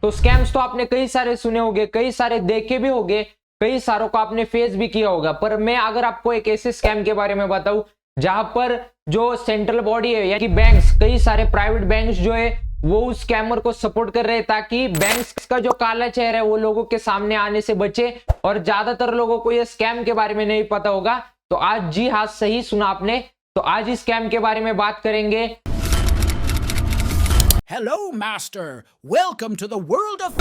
तो स्कैम्स तो आपने कई सारे सुने होंगे, कई सारे देखे भी होंगे, कई सारों को आपने फेस भी किया होगा। पर मैं अगर आपको एक ऐसे स्कैम के बारे में बताऊं जहां पर जो सेंट्रल बॉडी है यानी कि बैंक्स, कई सारे प्राइवेट बैंक्स जो है वो उस स्कैमर को सपोर्ट कर रहे हैं ताकि बैंक्स का जो काला चेहरा है वो लोगों के सामने आने से बचे। और ज्यादातर लोगों को ये स्कैम के बारे में नहीं पता होगा। तो आज, जी हाँ, सही सुना आपने, तो आज इस स्कैम के बारे में बात करेंगे। Hello, Master. Welcome to the world of...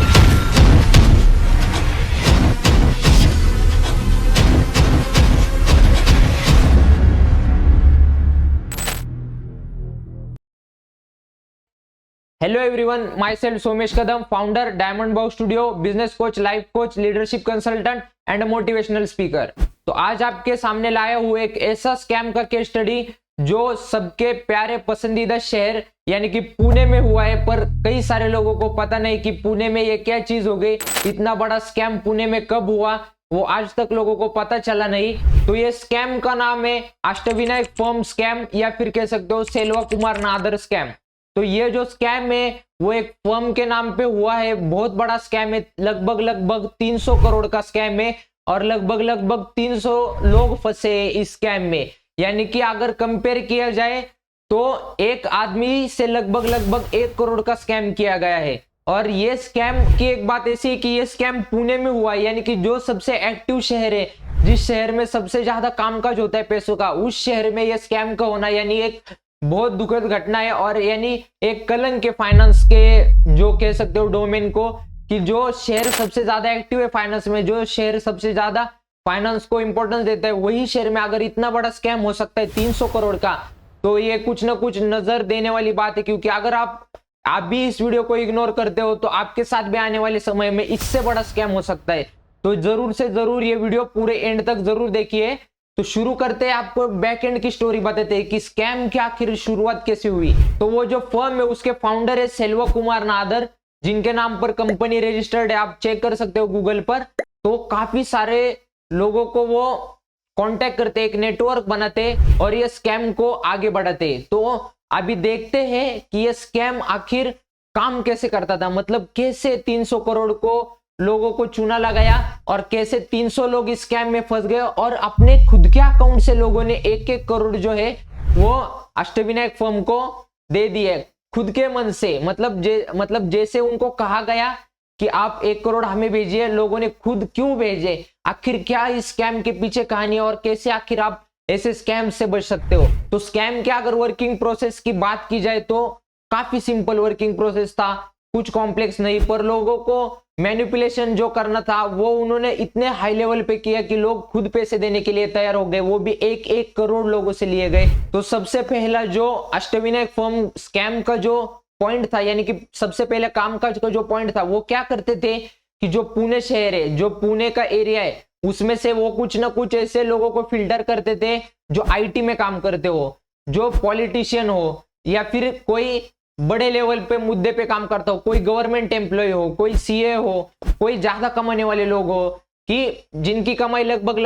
hello everyone, my self Somesh Kadam, founder diamond box studio, business coach, life coach, leadership consultant and motivational speaker. तो आज आपके सामने लाया हुआ एक ऐसा स्कैम का केस स्टडी जो सबके प्यारे पसंदीदा शहर यानी कि पुणे में हुआ है। पर कई सारे लोगों को पता नहीं कि पुणे में ये क्या चीज हो गई, इतना बड़ा स्कैम पुणे में कब हुआ वो आज तक लोगों को पता चला नहीं। तो ये स्कैम का नाम है अष्टविनायक फर्म स्कैम, या फिर कह सकते हो सेल्वा कुमार नादर स्कैम। तो ये जो स्कैम है वो एक फर्म के नाम पे हुआ है, बहुत बड़ा स्कैम है, लगभग 300 करोड़ का स्कैम है और लगभग 300 लोग फंसे हैं इस स्कैम में। यानी कि अगर कंपेयर किया जाए तो एक आदमी से लगभग 1 करोड़ का स्कैम किया गया है। और ये स्कैम की एक बात ऐसी है कि ये स्कैम पुणे में हुआ है, यानी कि जो सबसे एक्टिव शहर है, जिस शहर में सबसे ज्यादा कामकाज होता है पैसों का, उस शहर में ये स्कैम का होना यानी एक बहुत दुखद घटना है। और यानी एक कलंक के फाइनेंस के, जो कह सकते हो डोमेन को, कि जो शहर सबसे ज्यादा एक्टिव है फाइनेंस में, जो शहर सबसे ज्यादा फाइनेंस को इंपॉर्टेंस देता है, वही शहर में अगर इतना बड़ा स्कैम हो सकता है 300 करोड़ का, तो ये कुछ ना कुछ नजर देने वाली बात है। क्योंकि अगर आप भी इस वीडियो को इग्नोर करते हो तो आपके साथ भी आने वाले समय में इससे बड़ा स्कैम हो सकता है। तो जरूर से जरूर ये वीडियो पूरे एंड तक जरूर देखिए। तो शुरू करते हैं, आपको बैक एंड की स्टोरी बताते हैं कि स्कैम की आखिर शुरुआत कैसे हुई। तो वो जो फर्म है उसके फाउंडर है सेल्वा कुमार नादर, जिनके नाम पर कंपनी रजिस्टर्ड है, आप चेक कर सकते हो गूगल पर। तो काफी सारे लोगों को वो कांटेक्ट करते, एक नेटवर्क बनाते और ये स्कैम को आगे बढ़ाते। तो अभी देखते हैं कि ये स्कैम आखिर काम कैसे करता था, मतलब कैसे 300 करोड़ को लोगों को चूना लगाया और कैसे 300 लोग इस स्कैम में फंस गए और अपने खुद के अकाउंट से लोगों ने 1-1 करोड़ जो है वो अष्टविनायक फर्म को दे दिए खुद के मन से। मतलब जैसे उनको कहा गया कि आप 1 करोड़ हमें भेजिए, लोगों ने खुद क्यों भेजे, आखिर क्या इस स्कैम के पीछे कहानी है और कैसे आखिर आप ऐसे स्कैम से बच सकते हो। तो स्कैम के अगर वर्किंग प्रोसेस की बात की जाए तो काफी सिंपल वर्किंग प्रोसेस था, कुछ कॉम्प्लेक्स नहीं। पर लोगों को मैनिपुलेशन जो करना था वो उन्होंने इतने हाई लेवल पे किया कि लोग खुद पैसे देने के लिए तैयार हो गए, वो भी 1-1 करोड़ लोगों से लिए गए। तो सबसे पहला जो अष्टविनायक फर्म स्कैम का जो पॉइंट था, यानी कि सबसे पहले कामकाज का जो पॉइंट था, वो क्या करते थे कि जो पुणे शहर है, जो पुणे का एरिया है, उसमें से वो कुछ ना कुछ ऐसे लोगों को फिल्टर करते थे जो आईटी में काम करते हो, जो पॉलिटिशियन हो, या फिर कोई बड़े लेवल पे मुद्दे पे काम करता हो, कोई गवर्नमेंट एम्प्लॉय हो, कोई सीए हो, कोई ज्यादा कमाने वाले लोग हो, कि जिनकी कमाई लगभग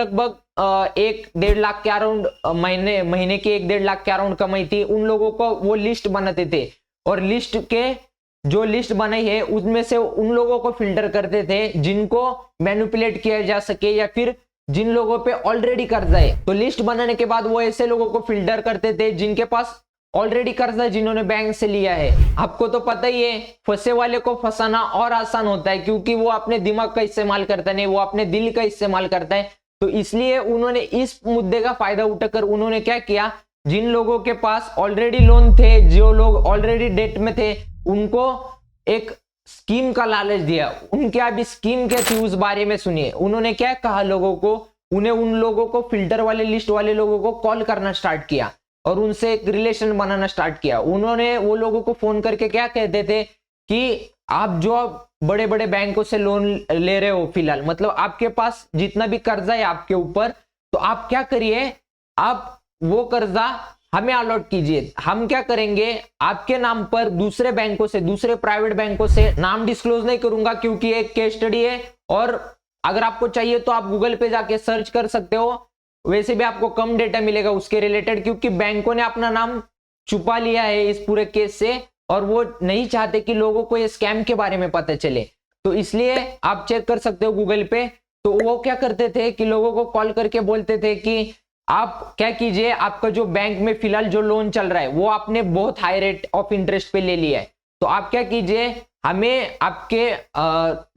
1-1.5 लाख के अराउंड, महीने की 1-1.5 लाख के अराउंड कमाई थी। उन लोगों को वो लिस्ट बनाते थे और लिस्ट के जो लिस्ट बनाई है उसमें से उन लोगों को फिल्टर करते थे जिनको मैनिपुलेट किया जा सके या फिर जिन लोगों पे ऑलरेडी कर्जा है। तो लिस्ट बनाने के बाद वो ऐसे लोगों को फिल्टर करते थे जिनके पास ऑलरेडी कर्जा, जिन्होंने बैंक से लिया है। आपको तो पता ही है, फंसे वाले को फंसाना और आसान होता है क्योंकि वो अपने दिमाग का इस्तेमाल करता नहीं, वो अपने दिल का इस्तेमाल करता है। तो इसलिए उन्होंने इस मुद्दे का फायदा उठाकर उन्होंने क्या किया, जिन लोगों के पास ऑलरेडी लोन थे, जो लोग ऑलरेडी डेट में थे, उनको एक स्कीम का लालच दिया। उनके अभी स्कीम क्या थी उस बारे में सुनिए। उन्होंने क्या कहा लोगों को, उन्हें उन लोगों को फिल्टर वाले लिस्ट वाले लोगों को कॉल करना स्टार्ट किया और उनसे एक रिलेशन बनाना स्टार्ट किया। उन्होंने वो लोगों को फोन करके क्या कहते थे कि आप जो बड़े बड़े बैंकों से लोन ले रहे हो फिलहाल, मतलब आपके पास जितना भी कर्जा है आपके ऊपर, तो आप क्या करिए, आप वो कर्जा हमें अलॉट कीजिए। हम क्या करेंगे, आपके नाम पर दूसरे बैंकों से, दूसरे प्राइवेट बैंकों से, नाम डिस्क्लोज नहीं करूंगा क्योंकि एक केस स्टडी है और अगर आपको चाहिए तो आप गूगल पे जाके सर्च कर सकते हो, वैसे भी आपको कम डेटा मिलेगा उसके रिलेटेड, क्योंकि बैंकों ने अपना नाम छुपा लिया है इस पूरे केस से और वो नहीं चाहते कि लोगों को ये स्कैम के बारे में पता चले। तो इसलिए आप चेक कर सकते हो गूगल पे, तो वो क्या करते थे कि लोगों को कॉल करके बोलते थे कि आप क्या कीजिए, आपका जो बैंक में फिलहाल जो लोन चल रहा है वो आपने बहुत हाई रेट ऑफ इंटरेस्ट पे ले लिया है, तो आप क्या कीजिए, हमें आपके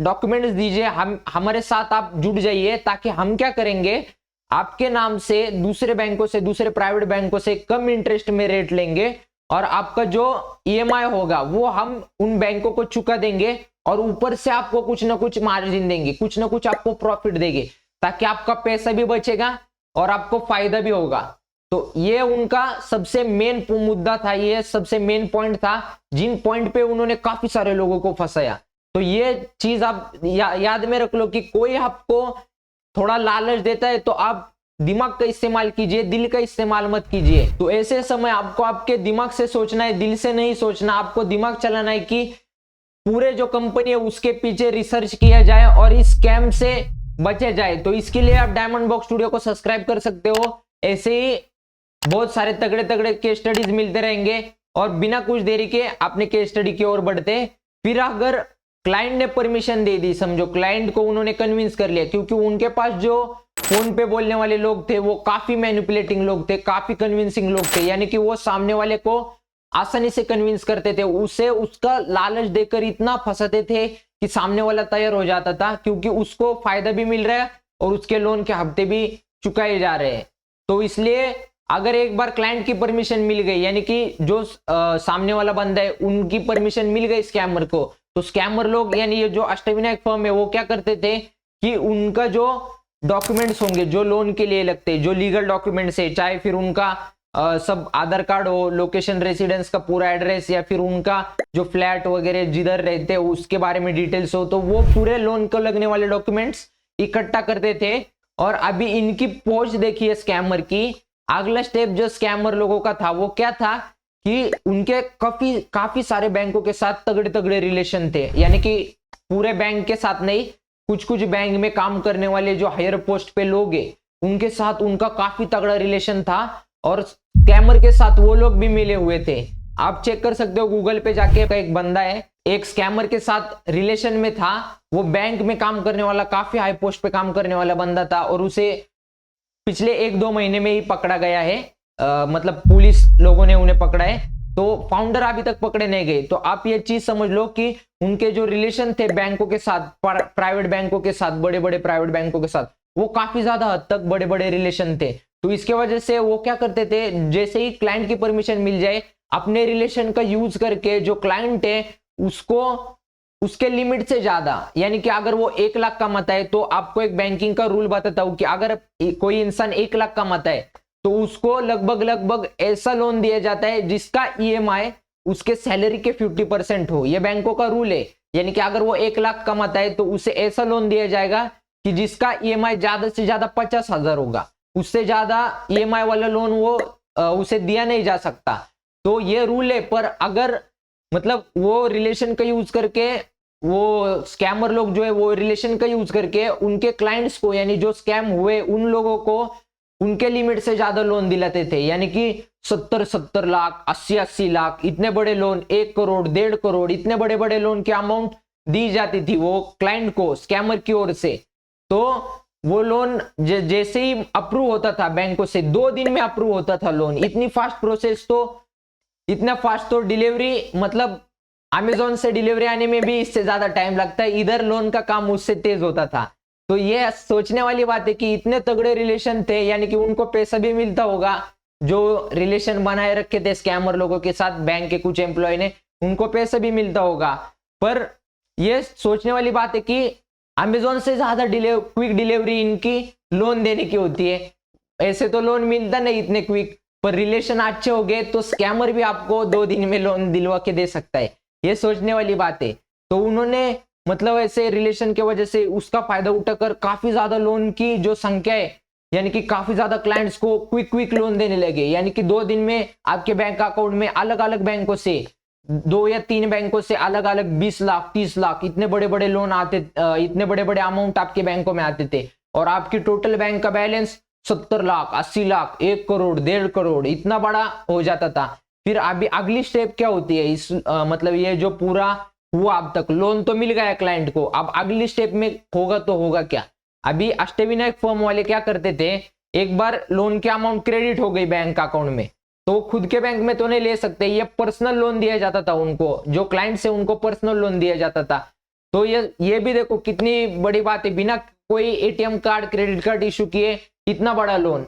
डॉक्यूमेंट्स दीजिए, हम हमारे साथ आप जुड़ जाइए, ताकि हम क्या करेंगे, आपके नाम से दूसरे बैंकों से, दूसरे प्राइवेट बैंकों से कम इंटरेस्ट में रेट लेंगे और आपका जो ईएमआई होगा वो हम उन बैंकों को चुका देंगे और ऊपर से आपको कुछ ना कुछ मार्जिन देंगे, कुछ ना कुछ आपको प्रॉफिट देंगे, ताकि आपका पैसा भी बचेगा और आपको फायदा भी होगा। तो ये उनका सबसे मेन मुद्दा था, ये सबसे मेन पॉइंट था, जिन पॉइंट पे उन्होंने काफी सारे लोगों को फंसाया। तो ये चीज आप याद में रख लो कि कोई आपको थोड़ा लालच देता है तो आप दिमाग का इस्तेमाल कीजिए, दिल का इस्तेमाल मत कीजिए। तो ऐसे समय आपको आपके दिमाग से सोचना है, दिल से नहीं सोचना। आपको दिमाग चलाना है कि पूरे जो कंपनी है उसके पीछे रिसर्च किया जाए और इस स्कैम से बचे जाए। तो इसके लिए आप डायमंड बॉक्स स्टूडियो को सब्सक्राइब कर सकते हो। ऐसे ही बहुत सारे तगड़े तगड़े केस स्टडीज मिलते रहेंगे और बिना कुछ देरी के अपने केस स्टडी की ओर बढ़ते। फिर अगर क्लाइंट ने परमिशन दे दी, समझो क्लाइंट को उन्होंने कन्विंस कर लिया, क्योंकि उनके पास जो फोन पे बोलने वाले लोग थे वो काफी मैनिपुलेटिंग लोग थे, काफी कन्विंसिंग लोग थे, यानी कि वो सामने वाले को आसानी से कन्विंस करते थे, उसे उसका लालच देकर इतना फंसाते थे कि सामने वाला तैयार हो जाता था, क्योंकि उसको फायदा भी मिल रहा है और उसके लोन के हफ्ते भी चुकाए जा रहे हैं। तो इसलिए अगर एक बार क्लाइंट की परमिशन मिल गई, यानी कि जो सामने वाला बंदा है उनकी परमिशन मिल गई स्कैमर को, तो स्कैमर लोग यानी ये जो अष्टविनायक फर्म है वो क्या करते थे कि उनका जो डॉक्यूमेंट्स होंगे जो लोन के लिए लगते, जो लीगल डॉक्यूमेंट्स है, चाहे फिर उनका सब आधार कार्ड हो, लोकेशन रेसिडेंस का पूरा एड्रेस, या फिर उनका जो फ्लैट वगैरह जिधर रहते हैं उसके बारे में डिटेल्स हो, तो वो पूरे लोन को लगने वाले डॉक्यूमेंट्स इकट्ठा करते थे। और अभी इनकी पहुंच देखिए स्कैमर की। अगला स्टेप जो स्कैमर लोगों का था वो क्या था कि उनके काफी सारे बैंकों के साथ तगड़े तगड़े रिलेशन थे, यानी कि पूरे बैंक के साथ नहीं, कुछ कुछ बैंक में काम करने वाले जो हायर पोस्ट पे लोग हैं उनके साथ उनका काफी तगड़ा रिलेशन था और स्कैमर के साथ वो लोग भी मिले हुए थे। आप चेक कर सकते हो गूगल पे जाके, एक बंदा है एक स्कैमर के साथ रिलेशन में था, वो बैंक में काम करने वाला, काफी हाई पोस्ट पे काम करने वाला बंदा था और उसे पिछले 1-2 महीने में ही पकड़ा गया है, मतलब पुलिस लोगों ने उन्हें पकड़ा है। तो फाउंडर अभी तक पकड़े नहीं गए। तो आप ये चीज समझ लो कि उनके जो रिलेशन थे बैंकों के साथ, प्राइवेट बैंकों के साथ, बड़े बड़े प्राइवेट बैंकों के साथ, वो काफी ज्यादा हद तक बड़े बड़े रिलेशन थे। तो इसके वजह से वो क्या करते थे, जैसे ही क्लाइंट की परमिशन मिल जाए, अपने रिलेशन का यूज करके जो क्लाइंट है उसको उसके लिमिट से ज्यादा, यानी कि अगर वो 1 लाख कमाता है, तो आपको एक बैंकिंग का रूल बताता हूं कि अगर कोई इंसान 1 लाख कमाता है तो उसको लगभग ऐसा लोन दिया जाता है जिसका ईएमआई उसके सैलरी के 50% हो। यह बैंकों का रूल है, यानी कि अगर वो 1 लाख कमाता है तो उसे ऐसा लोन दिया जाएगा कि जिसका ईएमआई ज्यादा से ज्यादा 50,000 होगा, उससे ज्यादा ईएमआई वाला लोन वो उसे दिया नहीं जा सकता। तो ये रूल है। पर अगर मतलब वो रिलेशन का यूज करके, वो स्कैमर लोग जो है वो रिलेशन का यूज करके उनके क्लाइंट्स को, यानी जो स्कैम हुए उन लोगों को उनके लिमिट से ज्यादा लोन दिलाते थे, यानी कि 70-70 लाख, 80-80 लाख, इतने बड़े लोन, 1 करोड़, 1.5 करोड़, इतने बड़े बड़े लोन की अमाउंट दी जाती थी वो क्लाइंट को स्कैमर की ओर से। तो वो लोन जैसे ही अप्रूव होता था बैंकों से, 2 दिन में अप्रूव होता था लोन। इतनी फास्ट प्रोसेस, तो इतना फास्ट, तो डिलीवरी, मतलब अमेजोन से डिलीवरी आने में भी इससे ज्यादा टाइम लगता है, इधर लोन का काम उससे तेज होता था। तो ये सोचने वाली बात है कि इतने तगड़े रिलेशन थे, यानी कि उनको पैसा भी मिलता होगा, जो रिलेशन बनाए रखे थे स्कैमर लोगों के साथ बैंक के कुछ एम्प्लॉय ने, उनको पैसा भी मिलता होगा। पर ये सोचने वाली बात है कि अमेजोन से ज्यादा क्विक डिलीवरी इनकी लोन देने की होती है। ऐसे तो लोन मिलता नहीं इतने क्विक, पर रिलेशन अच्छे हो गए तो स्कैमर भी आपको 2 दिन में लोन दिलवा के दे सकता है। ये सोचने वाली बात है। तो उन्होंने मतलब ऐसे रिलेशन की वजह से उसका फायदा उठाकर काफी ज्यादा लोन की जो संख्या है, यानी कि काफी ज्यादा क्लाइंट्स को क्विक लोन देने लगे, यानी कि 2 दिन में आपके बैंक अकाउंट में अलग अलग बैंकों से, 2 या 3 बैंकों से अलग अलग 20 लाख, 30 लाख, इतने बड़े बड़े लोन आते, इतने बड़े बड़े अमाउंट आपके बैंकों में आते थे। और आपकी टोटल बैंक का बैलेंस 70 लाख, 80 लाख, 1 करोड़, 1.5 करोड़, इतना बड़ा हो जाता था। फिर अभी अगली स्टेप क्या होती है इस मतलब ये जो पूरा हुआ अब तक लोन तो मिल गया क्लाइंट को, अब अगली स्टेप में होगा तो होगा क्या। अभी अष्टविनायक फर्म वाले क्या करते थे, एक बार लोन की अमाउंट क्रेडिट हो गई बैंक अकाउंट में तो खुद के बैंक में तो नहीं ले सकते, ये पर्सनल लोन दिया जाता था उनको, जो क्लाइंट से उनको पर्सनल लोन दिया जाता था। तो ये भी देखो कितनी बड़ी बात है, बिना कोई ATM card credit card issue किए इतना बड़ा लोन,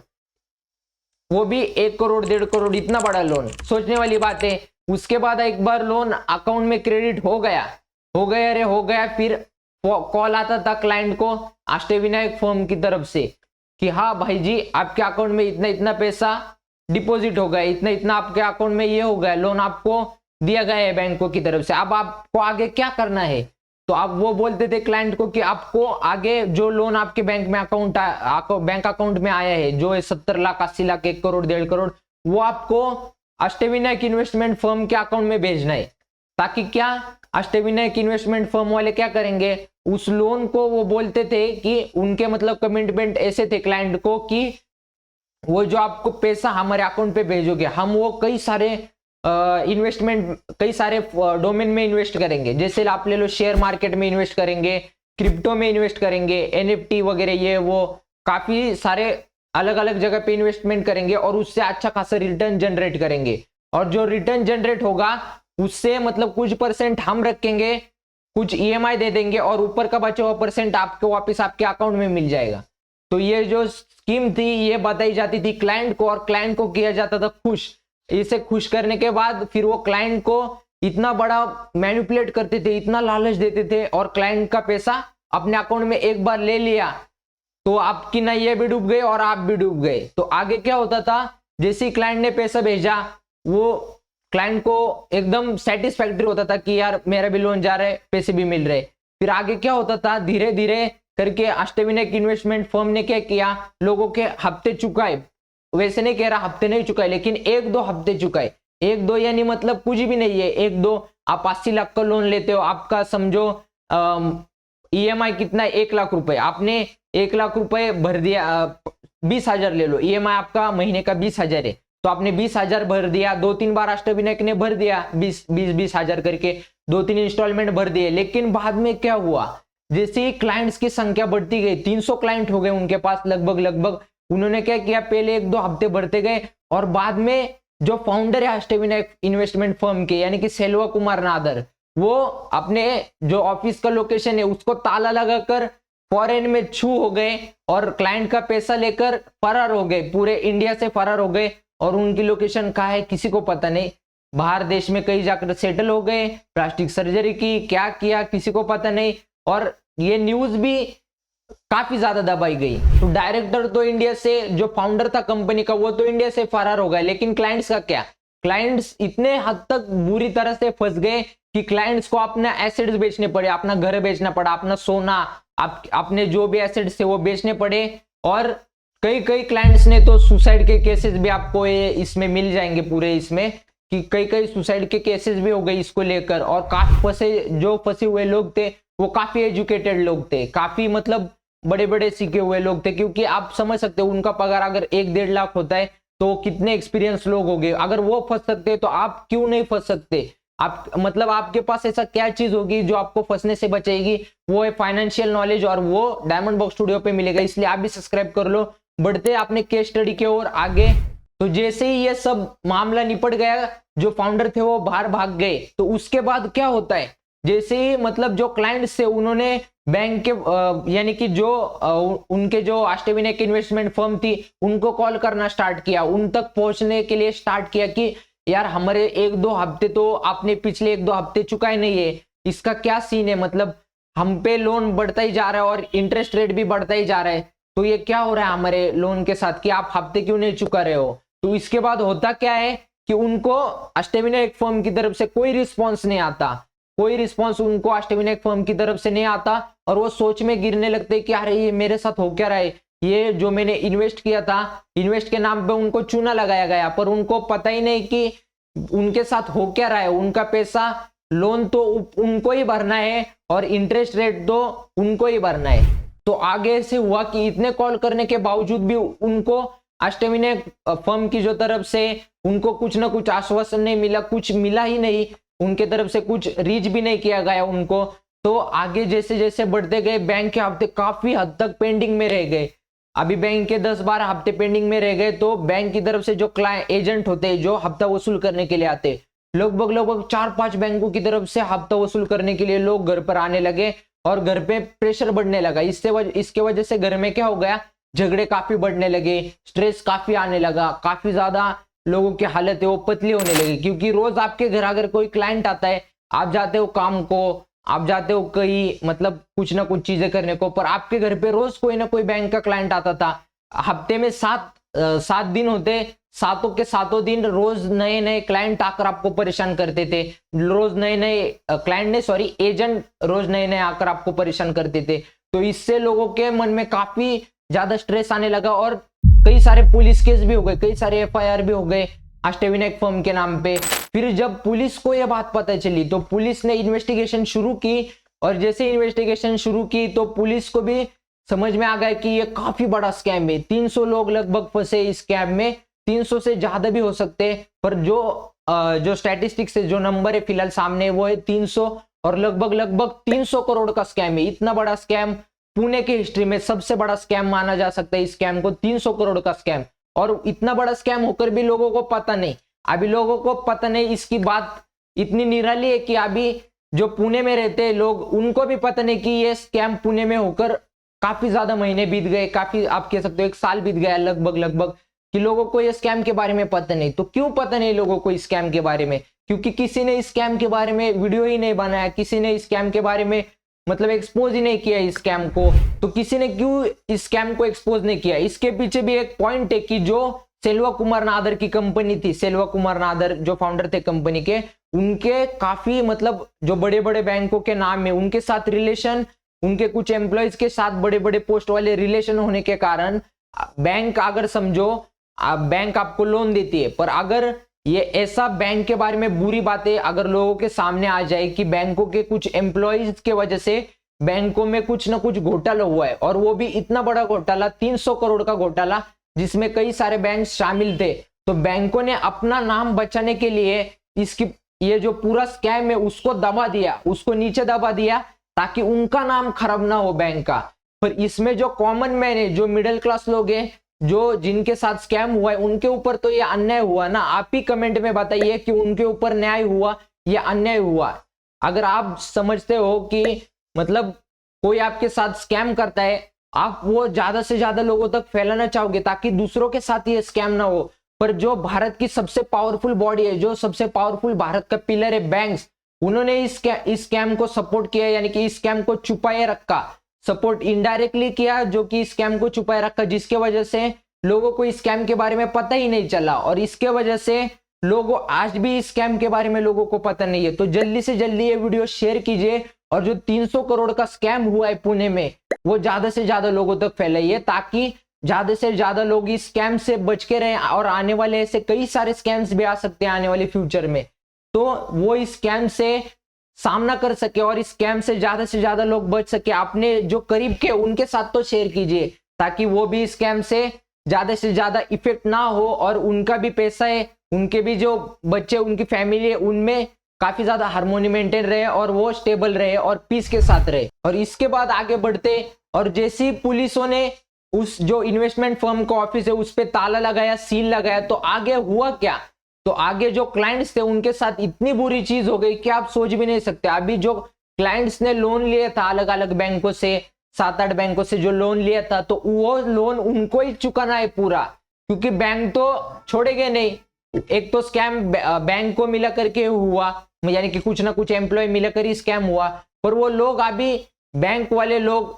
वो भी 1 करोड़ 1.5 करोड़, इतना बड़ा लोन, सोचने वाली बात है। उसके बाद एक बार लोन अकाउंट में क्रेडिट हो गया, फिर कॉल आता था क्लाइंट को अष्टविनायक फर्म की तरफ से कि हाँ भाई जी आपके अकाउंट में इतना इतना पैसा डिपॉजिट हो गया, इतना इतना आपके अकाउंट में ये हो गया, लोन आपको दिया गया है बैंकों की तरफ से, अब आपको आगे क्या करना है। तो अब वो बोलते थे क्लाइंट को कि आपको आगे जो लोन आपके बैंक अकाउंट में आया है, जो 70 लाख 80 लाख 1 करोड़ 1.5 करोड़, वो आपको अष्टविनायक इन्वेस्टमेंट फर्म के अकाउंट में भेजना है, ताकि क्या अष्टविनायक इन्वेस्टमेंट फर्म वाले क्या करेंगे, उस लोन को वो बोलते थे कि उनके मतलब कमिटमेंट ऐसे थे क्लाइंट को कि वो जो आपको पैसा हमारे अकाउंट पे भेजोगे, हम वो कई सारे डोमेन में इन्वेस्ट करेंगे, जैसे आप ले लो शेयर मार्केट में इन्वेस्ट करेंगे, क्रिप्टो में इन्वेस्ट करेंगे, एनएफटी वगैरह, ये वो काफी सारे अलग अलग जगह पे इन्वेस्टमेंट करेंगे और उससे अच्छा खासा रिटर्न जनरेट करेंगे। और जो रिटर्न जनरेट होगा उससे मतलब कुछ परसेंट हम रखेंगे, कुछ ईएमआई दे देंगे और ऊपर का बचा हुआ परसेंट आपको वापस आपके अकाउंट में मिल जाएगा। तो ये जो स्कीम थी ये बताई जाती थी क्लाइंट को और क्लाइंट को किया जाता था खुश। इसे खुश करने के बाद फिर वो क्लाइंट को इतना बड़ा मैनिपुलेट करते थे, इतना लालच देते थे, और क्लाइंट का पैसा अपने अकाउंट में एक बार ले लिया तो आपकी ना ये भी डूब गए और आप भी डूब गए। तो आगे क्या होता था, जैसे ही क्लाइंट ने पैसा भेजा वो क्लाइंट को एकदम सेटिस्फैक्टरी होता था कि यार मेरा भी लोन जा रहा है, पैसे भी मिल रहे। फिर आगे क्या होता था, धीरे धीरे करके अष्टविनायक इन्वेस्टमेंट फर्म ने क्या किया, लोगों के हफ्ते चुकाए, वैसे नहीं कह रहा हफ्ते नहीं चुकाए, लेकिन 1-2 हफ्ते चुकाए। 1-2 यानी मतलब कुछ भी नहीं है, 1-2 आप 80 लाख का लोन लेते हो, आपका समझो ईएमआई कितना है, 1 लाख रुपए, आपने 1 लाख रुपए भर दिया, 20,000 ले लो, ईएमआई आपका महीने का 20,000 है, तो आपने 20,000 भर दिया, 2-3 बार अष्टविनायक ने भर दिया 20,000 करके, 2-3 इंस्टॉलमेंट भर दिए। लेकिन बाद में क्या हुआ, जैसे ही क्लाइंट्स की संख्या बढ़ती गई, 300 क्लाइंट हो गए उनके पास लगभग, उन्होंने क्या किया, पहले 1-2 हफ्ते बढ़ते गए और बाद में जो फाउंडर है अष्टविनायक इन्वेस्टमेंट फर्म के, यानी कि सेल्वा कुमार नादर, वो अपने जो ऑफिस का लोकेशन है उसको ताला लगाकर फॉरेन में छू हो गए और क्लाइंट का पैसा लेकर फरार हो गए, पूरे इंडिया से फरार हो गए। और उनकी लोकेशन कहाँ है किसी को पता नहीं, बाहर देश में कहीं जाकर सेटल हो गए, प्लास्टिक सर्जरी की, क्या किया किसी को पता नहीं। और ये न्यूज भी काफी ज्यादा दबाई गई। तो डायरेक्टर तो इंडिया से, जो फाउंडर था कंपनी का, वो तो इंडिया से फरार हो गया, लेकिन क्लाइंट्स का क्या, क्लाइंट्स इतने हद तक बुरी तरह से फंस गए कि क्लाइंट्स को अपना एसेट्स बेचने पड़े, अपना घर बेचना पड़ा, अपना सोना, अपने जो भी एसेट्स थे वो बेचने पड़े। और कई क्लाइंट्स ने तो सुसाइड के केसेस भी आपको इसमें मिल जाएंगे पूरे इसमें, कि कई सुसाइड के केसेस भी हो गए इसको लेकर। और काफी फंसे हुए लोग थे वो काफी एजुकेटेड लोग थे, काफी मतलब बड़े सीखे हुए लोग थे, क्योंकि आप समझ सकते हो उनका पगार अगर 1-1.5 लाख होता है तो कितने एक्सपीरियंस लोग हो गए। अगर वो फंस सकते तो आप क्यों नहीं फंस सकते। आप मतलब आपके पास ऐसा क्या चीज होगी जो आपको फंसने से बचेगी, वो है फाइनेंशियल नॉलेज, और वो डायमंड बॉक्स स्टूडियो पे मिलेगा, इसलिए आप भी सब्सक्राइब कर लो। बढ़ते अपने केस स्टडी के ओर आगे। तो जैसे ही ये सब मामला निपट गया, जो फाउंडर थे वो बाहर भाग गए, तो उसके बाद क्या होता है, जैसे ही मतलब जो क्लाइंट्स थे उन्होंने बैंक के यानी कि जो उनके जो अष्टविनायक इन्वेस्टमेंट फर्म थी उनको कॉल करना स्टार्ट किया, उन तक पहुंचने के लिए स्टार्ट किया कि यार हमारे 1-2 हफ्ते तो आपने पिछले 1-2 हफ्ते चुकाए नहीं है, इसका क्या सीन है, मतलब हम पे लोन बढ़ता ही जा रहा है और इंटरेस्ट रेट भी बढ़ता ही जा रहा है, तो ये क्या हो रहा है हमारे लोन के साथ कि आप हफ्ते क्यों नहीं चुका रहे हो। तो इसके बाद होता क्या है कि उनको अष्टविनायक फर्म की तरफ से कोई रिस्पॉन्स नहीं आता, कोई रिस्पॉन्स उनको अष्टविनायक फर्म की तरफ से नहीं आता, और वो सोच में गिरने लगते कि अरे ये मेरे साथ हो क्या रहा है, ये जो मैंने इन्वेस्ट किया था, इन्वेस्ट के नाम पे उनको चूना लगाया गया, पर उनको पता ही नहीं कि उनके साथ हो क्या रहा है। उनका पैसा, लोन तो उनको ही भरना है और इंटरेस्ट रेट तो उनको ही भरना है। तो आगे से हुआ कि इतने कॉल करने के बावजूद भी उनको अष्टविनायक फर्म की जो तरफ से उनको कुछ ना कुछ आश्वासन नहीं मिला, कुछ मिला ही नहीं, उनके तरफ से कुछ रीच भी नहीं किया गया उनको। तो आगे जैसे जैसे बढ़ते गए बैंक के हफ्ते काफी हद तक पेंडिंग में रह गए। अभी बैंक के 10-12 हफ्ते पेंडिंग में रह गए। तो बैंक की तरफ से जो क्लाइंट एजेंट होते हैं जो हफ्ता वसूल करने के लिए आते, लगभग 4-5 बैंकों की तरफ से हफ्ता वसूल करने के लिए लोग घर पर आने लगे और घर पे प्रेशर बढ़ने लगा। इसके वजह से घर में क्या हो गया, झगड़े काफी बढ़ने लगे, स्ट्रेस काफी आने लगा, काफी ज्यादा लोगों की हालत है वो पतली होने लगी। क्योंकि रोज आपके घर अगर कोई क्लाइंट आता है, आप जाते हो काम को, आप जाते हो कहीं मतलब कुछ ना कुछ चीजें करने को, पर आपके घर पे रोज कोई ना कोई बैंक का क्लाइंट आता था। हफ्ते में 7 दिन होते, सातों के सातों दिन रोज नए नए क्लाइंट आकर आपको परेशान करते थे। रोज नए नए क्लाइंट ने सॉरी एजेंट रोज नए नए आकर आपको परेशान करते थे। तो इससे लोगों के मन में काफी ज्यादा स्ट्रेस आने लगा और कई सारे पुलिस केस भी हो गए, कई सारे FIR भी हो गए अष्टविनायक फर्म के नाम पे। फिर जब पुलिस को यह बात पता चली तो पुलिस ने इन्वेस्टिगेशन शुरू की, और जैसे इन्वेस्टिगेशन शुरू की तो पुलिस को भी समझ में आ गया कि ये काफी बड़ा स्कैम है। 300 लोग लगभग फंसे इस स्कैम में, 300 से ज्यादा भी हो सकते हैं, पर जो स्टैटिस्टिक्स है, जो नंबर है फिलहाल सामने वो है 300, और लगभग 300 करोड़ का स्कैम है। इतना बड़ा स्कैम पुणे की हिस्ट्री में सबसे बड़ा स्कैम माना जा सकता है इस स्कैम को, 300 करोड़ का स्कैम। और इतना बड़ा स्कैम होकर भी लोगों को पता नहीं, अभी लोगों को पता नहीं। इसकी बात इतनी निराली है कि अभी जो पुणे में रहते हैं लोग, उनको भी पता नहीं कि ये स्कैम पुणे में होकर काफी ज्यादा महीने बीत गए, काफी आप कह सकते हो 1 साल बीत गया लगभग, कि लोगों को ये स्कैम के बारे में पता नहीं। तो क्यों पता नहीं लोगों को इस स्कैम के बारे में? क्योंकि किसी ने इस स्कैम के बारे में वीडियो ही नहीं बनाया, किसी ने इस स्कैम के बारे में मतलब एक्सपोज ही नहीं किया इस स्कैम को। तो किसी ने क्यों इस स्कैम को एक्सपोज नहीं किया? इसके पीछे भी एक पॉइंट है कि जो सेल्वा कुमार नादर की कंपनी थी, सेल्वा कुमार नादर जो फाउंडर थे कंपनी के, उनके काफी मतलब जो बड़े बड़े बैंकों के नाम है उनके साथ रिलेशन, उनके कुछ एम्प्लॉयज के साथ बड़े बड़े पोस्ट वाले रिलेशन होने के कारण बैंक, अगर समझो बैंक आपको लोन देती है, पर अगर ये ऐसा बैंक के बारे में बुरी बातें अगर लोगों के सामने आ जाए कि बैंकों के कुछ एम्प्लॉयज के वजह से बैंकों में कुछ ना कुछ घोटाला हुआ है, और वो भी इतना बड़ा घोटाला, 300 करोड़ का घोटाला जिसमें कई सारे बैंक शामिल थे, तो बैंकों ने अपना नाम बचाने के लिए इसकी ये जो पूरा स्कैम है उसको दबा दिया, उसको नीचे दबा दिया ताकि उनका नाम खराब ना हो बैंक का। पर इसमें जो कॉमन मैन है, जो मिडिल क्लास लोग हैं, जो जिनके साथ स्कैम हुआ है, उनके ऊपर तो ये अन्याय हुआ ना। आप ही कमेंट में बताइए कि उनके ऊपर न्याय हुआ या अन्याय हुआ। अगर आप समझते हो कि मतलब कोई आपके साथ स्कैम करता है, आप वो ज्यादा से ज्यादा लोगों तक फैलाना चाहोगे ताकि दूसरों के साथ ये स्कैम ना हो। पर जो भारत की सबसे पावरफुल बॉडी है, जो सबसे पावरफुल भारत का पिलर है बैंक्स, उन्होंने इस स्कैम को सपोर्ट किया, यानी कि इस स्कैम को छुपाए रखा, सपोर्ट इनडायरेक्टली किया, जो कि स्कैम को छुपाए रखा, जिसके वजह से लोगों को इस स्कैम के बारे में पता ही नहीं चला। और इसके वजह से लोगों आज भी इस स्कैम के बारे में लोगों को पता नहीं है। तो जल्दी से जल्दी ये वीडियो शेयर कीजिए, और जो 300 करोड़ का स्कैम हुआ है पुणे में, वो ज्यादा से ज्यादा लोगों तक फैलाइए ताकि ज्यादा से ज्यादा लोग इस स्कैम से बच के रहें। और आने वाले ऐसे कई सारे स्कैम्स भी आ सकते हैं आने वाले फ्यूचर में, तो वो इस स्कैम से सामना कर सके और इस स्कैम से ज्यादा लोग बच सके। अपने जो करीब के उनके साथ तो शेयर कीजिए ताकि वो भी स्कैम से ज्यादा इफेक्ट ना हो, और उनका भी पैसा है, उनके भी जो बच्चे, उनकी फैमिली है, उनमें काफी ज्यादा हार्मोनी मेंटेन रहे और वो स्टेबल रहे और पीस के साथ रहे। और इसके बाद आगे बढ़ते, और जैसी पुलिसों ने उस जो इन्वेस्टमेंट फर्म का ऑफिस है उस पे ताला लगाया, सील लगाया, तो आगे हुआ क्या? तो आगे जो क्लाइंट्स थे उनके साथ इतनी बुरी चीज हो गई कि आप सोच भी नहीं सकते। अभी जो क्लाइंट्स ने लोन लिया था अलग अलग बैंकों से, 7-8 बैंकों से जो लोन लिया था, तो वो लोन उनको ही चुकाना है पूरा, क्योंकि बैंक तो छोड़ेंगे नहीं। एक तो स्कैम बैंक को मिला करके हुआ, यानी कि कुछ ना कुछ एम्प्लॉय मिलाकर ही स्कैम हुआ, पर वो लोग अभी बैंक वाले लोग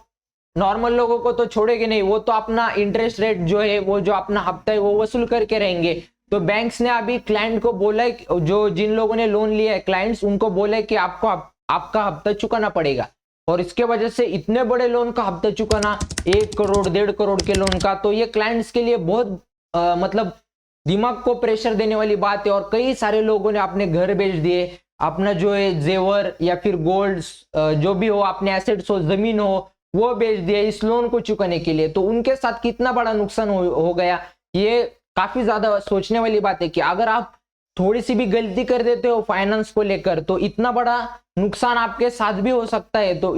नॉर्मल लोगों को तो छोड़ेंगे नहीं, वो तो अपना इंटरेस्ट रेट जो है, वो जो अपना हफ्ता है वो वसूल करके रहेंगे। तो बैंक्स ने अभी क्लाइंट को बोला है, जो जिन लोगों ने लोन लिया है क्लाइंट्स, उनको बोला है कि आपको आपका हफ्ता चुकाना पड़ेगा। और इसके वजह से इतने बड़े लोन का हफ्ता चुकाना, 1 करोड़ 1.5 करोड़ के लोन का, तो ये क्लाइंट्स के लिए बहुत मतलब दिमाग को प्रेशर देने वाली बात है। और कई सारे लोगों ने अपने घर बेच दिए, अपना जो है जेवर या फिर गोल्ड जो भी हो, अपने एसेट्स हो, जमीन हो, वो बेच दिया इस लोन को चुकाने के लिए। तो उनके साथ कितना बड़ा नुकसान हो गया, ये काफी ज्यादा सोचने वाली बात है कि अगर आप थोड़ी सी भी गलती कर देते हो फाइनेंस को लेकर तो इतना बड़ा नुकसान आपके साथ भी हो सकता है। तो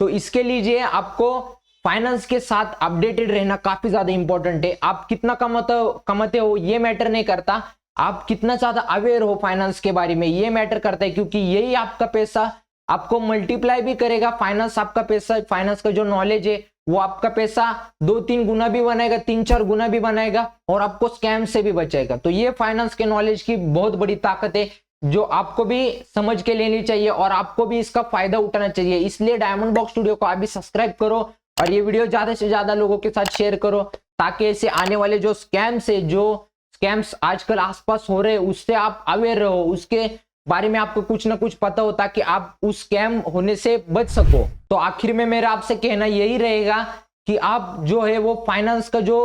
इसके लीजिए आपको फाइनेंस के साथ अपडेटेड रहना काफी ज्यादा इंपॉर्टेंट है। आप कितना कमाते हो ये मैटर नहीं करता, आप कितना ज्यादा अवेयर हो फाइनेंस के बारे में ये मैटर करता है, क्योंकि यही आपका पैसा आपको मल्टीप्लाई भी करेगा। फाइनेंस आपका पैसा, फाइनेंस का जो नॉलेज है वो आपका पैसा 2-3 गुना भी बनाएगा, 3-4 गुना भी बनाएगा और आपको स्कैम से भी बचाएगा। तो ये फाइनेंस के नॉलेज की बहुत बड़ी ताकत है जो आपको भी समझ के लेनी चाहिए और आपको भी इसका फायदा उठाना चाहिए। इसलिए डायमंड बॉक्स स्टूडियो को अभी सब्सक्राइब करो और ये वीडियो ज्यादा से ज्यादा लोगों के साथ शेयर करो, ताकि ऐसे आने वाले जो स्कैम्स आजकल आसपास हो रहे हैं उससे आप अवेयर रहो, उसके बारे में आपको कुछ ना कुछ पता हो ताकि आप उस स्कैम होने से बच सको। तो आखिर में मेरा आपसे कहना यही रहेगा कि आप जो है वो फाइनेंस का जो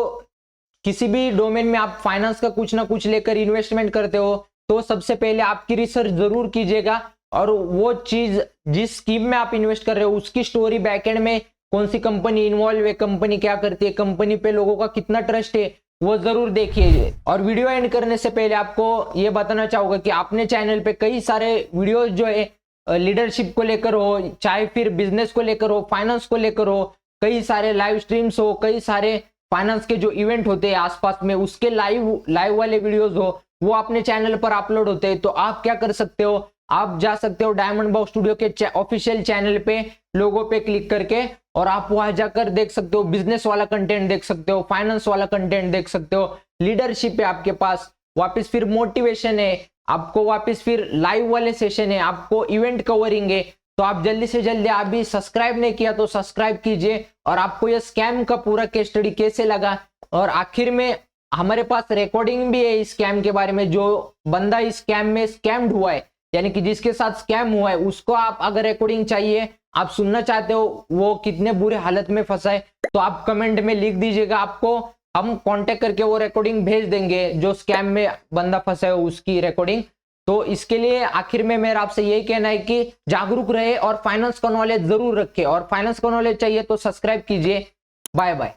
किसी भी डोमेन में आप फाइनेंस का कुछ ना कुछ लेकर इन्वेस्टमेंट करते हो तो सबसे पहले आपकी रिसर्च जरूर कीजिएगा और वो चीज जिस स्कीम में आप इन्वेस्ट कर रहे हो उसकी स्टोरी बैकएंड में कौन सी कंपनी इन्वॉल्व है, कंपनी क्या करती है, कंपनी पे लोगों का कितना ट्रस्ट है वो जरूर देखिए। और वीडियो एंड करने से पहले आपको ये बताना चाहूंगा कि अपने चैनल पे कई सारे वीडियोस जो है लीडरशिप को लेकर हो, चाहे फिर बिजनेस को लेकर हो, फाइनेंस को लेकर हो, कई सारे लाइव स्ट्रीम्स हो, कई सारे फाइनेंस के जो इवेंट होते हैं आसपास में उसके लाइव वाले वीडियोस हो वो अपने चैनल पर अपलोड होते हैं। तो आप क्या कर सकते हो, आप जा सकते हो डायमंड बॉक्स स्टूडियो के ऑफिशियल चैनल पे लोगो पे क्लिक करके और आप वहां जाकर देख सकते हो, बिजनेस वाला कंटेंट देख सकते हो, फाइनेंस वाला कंटेंट देख सकते हो, लीडरशिप है आपके पास, वापस फिर मोटिवेशन है आपको, वापस फिर लाइव वाले सेशन है आपको, इवेंट कवरिंग है। तो आप जल्दी से जल्दी अभी सब्सक्राइब नहीं किया तो सब्सक्राइब कीजिए। और आपको यह स्कैम का पूरा केस स्टडी कैसे लगा और आखिर में हमारे पास रिकॉर्डिंग भी है इस स्कैम के बारे में, जो बंदा इस स्कैम में स्कैम्ड हुआ है यानी कि जिसके साथ स्कैम हुआ है उसको आप अगर रिकॉर्डिंग चाहिए, आप सुनना चाहते हो वो कितने बुरे हालत में फंसा है, तो आप कमेंट में लिख दीजिएगा, आपको हम कांटेक्ट करके वो रिकॉर्डिंग भेज देंगे जो स्कैम में बंदा फंसा है उसकी रिकॉर्डिंग। तो इसके लिए आखिर में मेरा आपसे यही कहना है कि जागरूक रहे और फाइनेंस का नॉलेज जरूर रखें, और फाइनेंस का नॉलेज चाहिए तो सब्सक्राइब कीजिए। Bye bye.